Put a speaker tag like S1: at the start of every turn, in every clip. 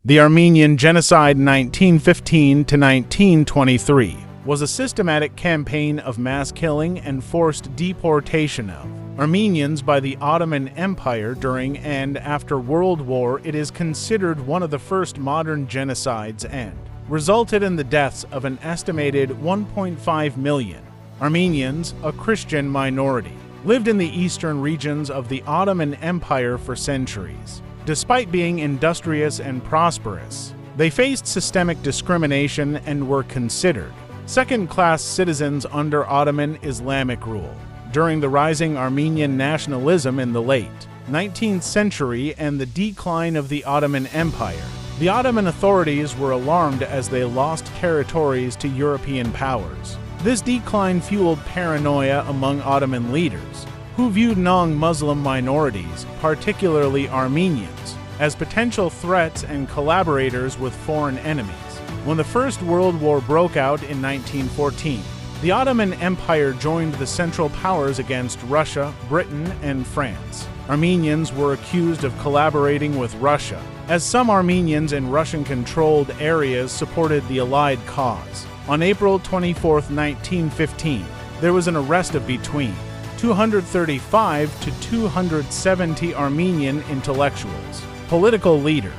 S1: The Armenian Genocide 1915 to 1923 was a systematic campaign of mass killing and forced deportation of Armenians by the Ottoman Empire during and after World War. It is considered one of the first modern genocides and resulted in the deaths of an estimated 1.5 million Armenians, a Christian minority, lived in the eastern regions of the Ottoman Empire for centuries. Despite being industrious and prosperous, they faced systemic discrimination and were considered second-class citizens under Ottoman Islamic rule. During the rising Armenian nationalism in the late 19th century and the decline of the Ottoman Empire, the Ottoman authorities were alarmed as they lost territories to European powers. This decline fueled paranoia among Ottoman leaders, who viewed non-Muslim minorities, particularly Armenians, as potential threats and collaborators with foreign enemies. When the First World War broke out in 1914, the Ottoman Empire joined the Central Powers against Russia, Britain, and France. Armenians were accused of collaborating with Russia, as some Armenians in Russian-controlled areas supported the Allied cause. On April 24, 1915, there was an arrest of between 235 to 270 Armenian intellectuals, political leaders,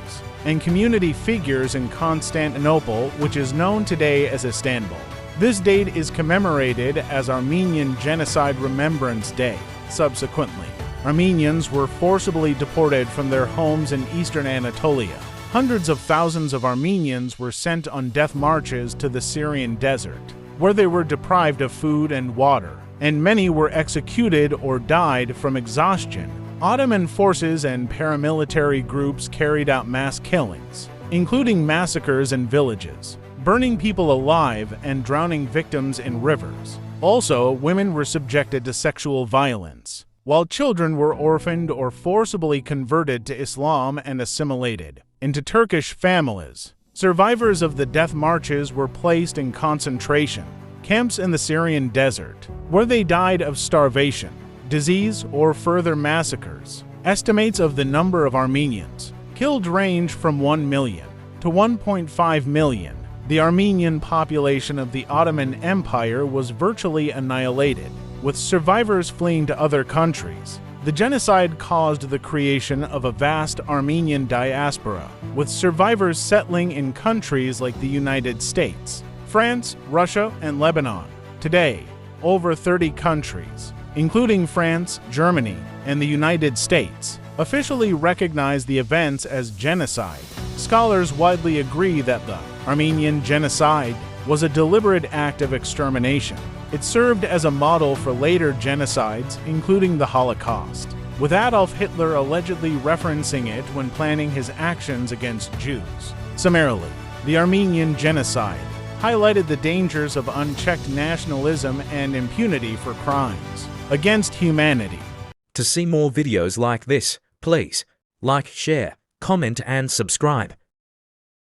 S1: and community figures in Constantinople, which is known today as Istanbul. This date is commemorated as Armenian Genocide Remembrance Day. Subsequently, Armenians were forcibly deported from their homes in eastern Anatolia. Hundreds of thousands of Armenians were sent on death marches to the Syrian desert, where they were deprived of food and water, and many were executed or died from exhaustion. Ottoman forces and paramilitary groups carried out mass killings, including massacres in villages, burning people alive and drowning victims in rivers. Also, women were subjected to sexual violence, while children were orphaned or forcibly converted to Islam and assimilated into Turkish families. Survivors of the death marches were placed in concentration camps in the Syrian desert, where they died of starvation, disease, or further massacres. Estimates of the number of Armenians killed range from 1 million to 1.5 million. The Armenian population of the Ottoman Empire was virtually annihilated, with survivors fleeing to other countries. The genocide caused the creation of a vast Armenian diaspora, with survivors settling in countries like the United States, France, Russia, and Lebanon. Today, over 30 countries, including France, Germany, and the United States, officially recognize the events as genocide. Scholars widely agree that the Armenian Genocide was a deliberate act of extermination. It served as a model for later genocides, including the Holocaust, with Adolf Hitler allegedly referencing it when planning his actions against Jews. Summarily, the Armenian Genocide highlighted the dangers of unchecked nationalism and impunity for crimes against humanity.
S2: To see more videos like this, please like, share, comment, and subscribe.